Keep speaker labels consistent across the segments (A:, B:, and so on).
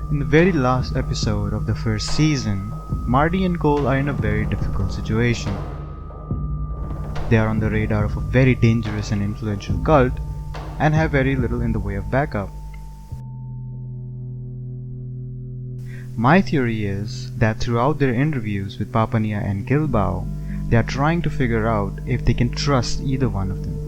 A: In the very last episode of the first season, Marty and Cohle are in a very difficult situation. They are on the radar of a very dangerous and influential cult and have very little in the way of backup. My theory is that throughout their interviews with Papania and Gilbough, they are trying to figure out if they can trust either one of them.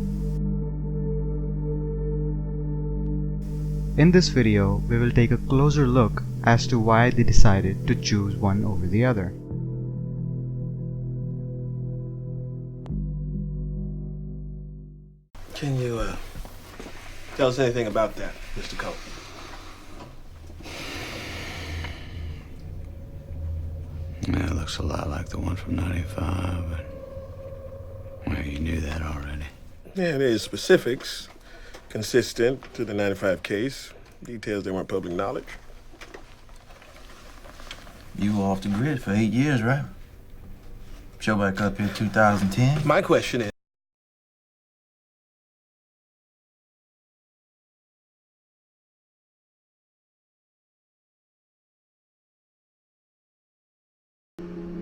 A: In this video, we will take a closer look as to why they decided to choose one over the other.
B: Can you tell us anything about that, Mr. Cohle?
C: Yeah, it looks a lot like the one from 95, but well, you knew that already.
B: Yeah, there's specifics consistent to the 95 case. Details that weren't public knowledge.
D: You were off the grid for 8 years, right? Show back up here 2010.
B: My question is,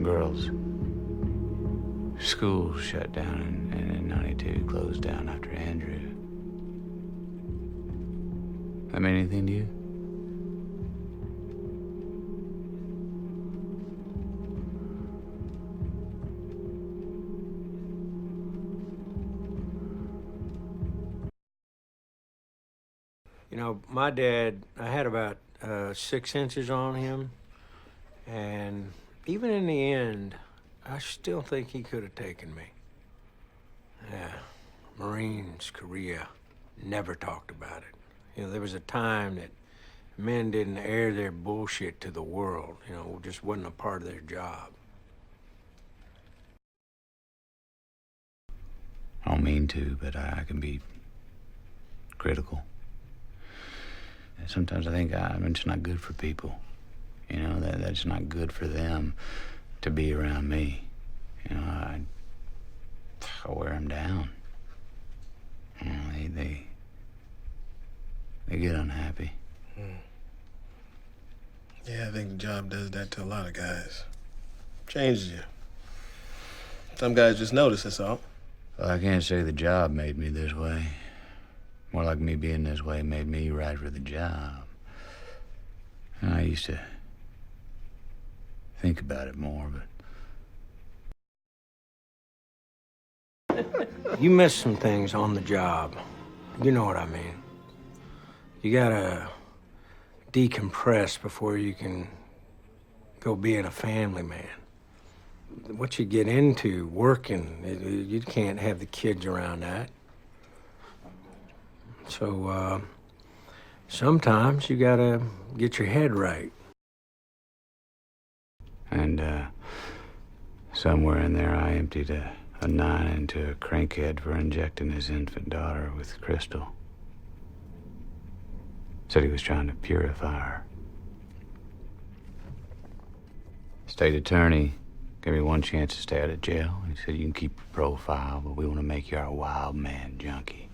C: Girls. School shut down and in 92 closed down after Andrew. That mean anything to you?
E: You know, my dad, I had about 6 inches on him, and even in the end, I still think he could have taken me. Yeah, Marines, Korea, never talked about it. You know, there was a time that men didn't air their bullshit to the world, you know, just wasn't a part of their job.
C: I don't mean to, but I can be critical. And sometimes I think I'm just not good for people. You know, that's not good for them to be around me. You know, I wear them down. You know, they get unhappy.
B: yeah, I think the job does that to a lot of guys. Changes you. Some guys just notice, that's all.
C: Well, I can't say the job made me this way. More like me being this way made me right for the job. And I used to think about it more, but
E: You miss some things on the job. You know what I mean. You gotta decompress before you can go being a family man. What you get into working, you can't have the kids around that. So, sometimes you gotta get your head right.
C: And somewhere in there I emptied a 9 into a crankhead for injecting his infant daughter with crystal. Said he was trying to purify her. State attorney gave me one chance to stay out of jail. He said, you can keep your profile, but we want to make you our wild man junkie.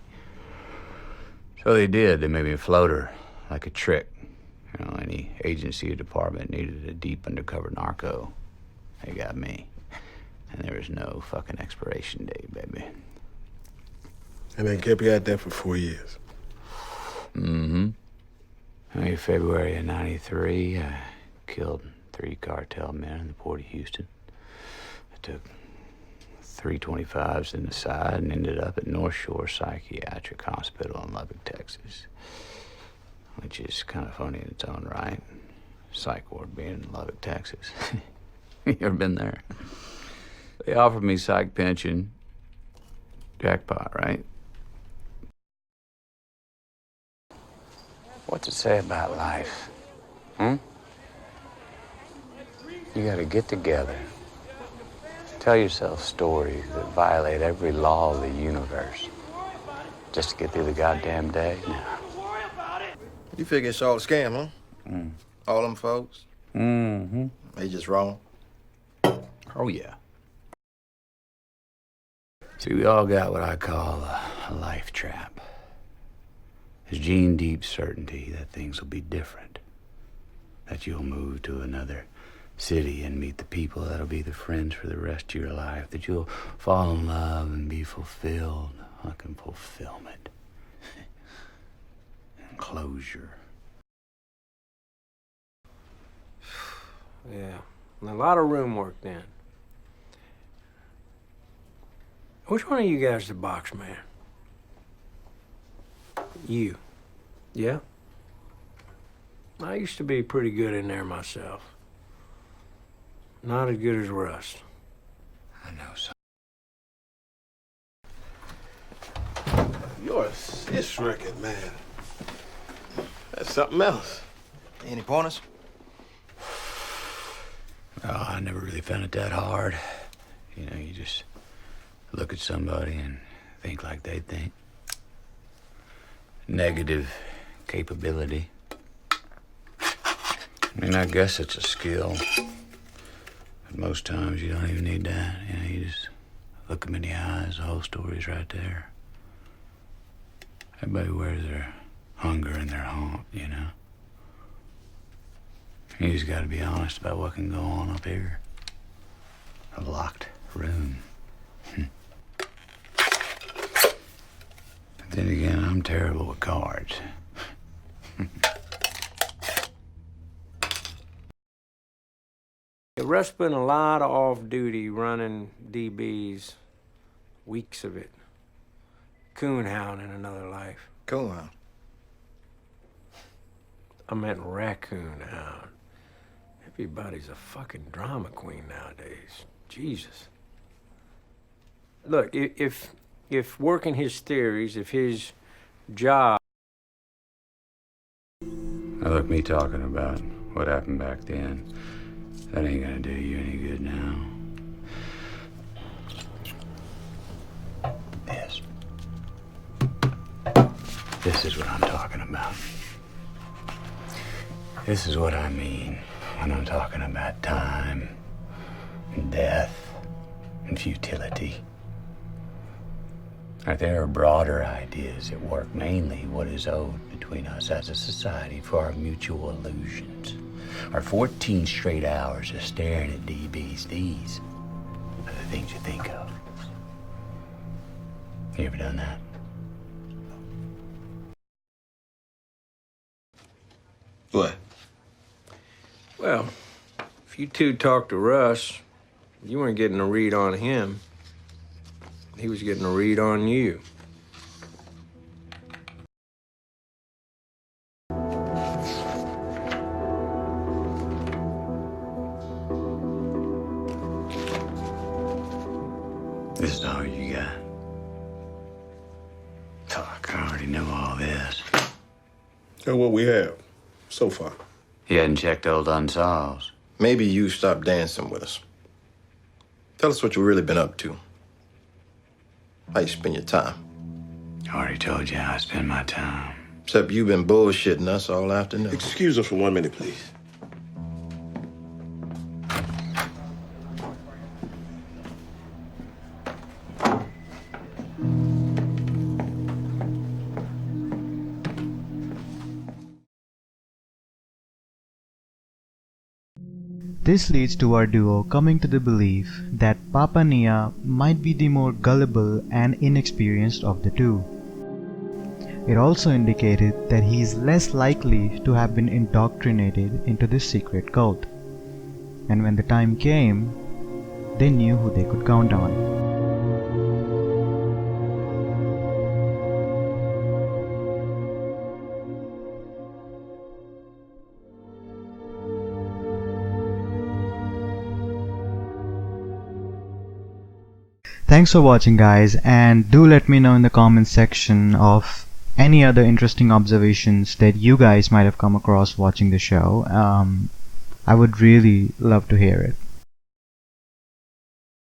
C: So they did. They made me a floater, like a trick. You know, any agency or department needed a deep undercover narco. They got me. And there was no fucking expiration date, baby.
B: And they kept you out there for 4 years.
C: Mm-hmm. In February of 93, I killed 3 cartel men in the port of Houston. I took 325s in the side and ended up at North Shore Psychiatric Hospital in Lubbock, Texas. Which is kind of funny in its own right. Psych ward being in Lubbock, Texas. You ever been there? They offered me psych pension. Jackpot, right? What's it say about life? You gotta get together. Tell yourself stories that violate every law of the universe. Just to get through the goddamn day? No.
D: You figure it's all a scam, huh? All them folks?
C: Mm-hmm.
D: They just wrong.
C: Oh, yeah. See, we all got what I call a life trap. There's gene deep certainty that things will be different. that you'll move to another city and meet the people that'll be the friends for the rest of your life, that you'll fall in love and be fulfilled. Fucking fulfillment. And closure.
E: Yeah, and a lot of room work then. Which one of you guys is the box man? You. Yeah? I used to be pretty good in there myself. Not as good as Rust.
C: I know so.
B: Your sis record, man. That's something else.
D: Any pointers?
C: Oh, I never really found it that hard. You know, you just look at somebody and think like they think. Negative capability. I mean, I guess it's a skill. But most times you don't even need that. You know, you just look them in the eyes, the whole story's right there. Everybody wears their hunger in their heart, you know. You just gotta be honest about what can go on up here. A locked room. But then again, I'm terrible with cards.
E: Russ spent a lot of off-duty running DBs, weeks of it. Coonhound in another life.
D: Cool.
E: I meant raccoon hound. Everybody's a fucking drama queen nowadays. Jesus. Look, if working his theories, if his job...
C: Now look, me talking about what happened back then, that ain't gonna do you any good now. This is what I'm talking about. This is what I mean when I'm talking about time and death and futility. Right, there are broader ideas at work, mainly what is owed between us as a society for our mutual illusions. Our 14 straight hours of staring at DBs, these are the things you think of. You ever done that?
D: What?
E: Well, if you two talked to Russ, you weren't getting a read on him. He was getting a read on you.
C: This is all you got. Fuck, I already know all this.
B: That's what we have so far.
C: You hadn't checked old Unsolves.
D: Maybe you stop dancing with us. Tell us what you've really been up to. How you spend your time.
C: I already told you how I spend my time.
D: Except you've been bullshitting us all afternoon.
B: Excuse us for 1 minute, please.
A: This leads to our duo coming to the belief that Papania might be the more gullible and inexperienced of the two. It also indicated that he is less likely to have been indoctrinated into this secret cult. And when the time came, they knew who they could count on. Thanks for watching, guys, and do let me know in the comments section of any other interesting observations that you guys might have come across watching the show. I would really love to hear it.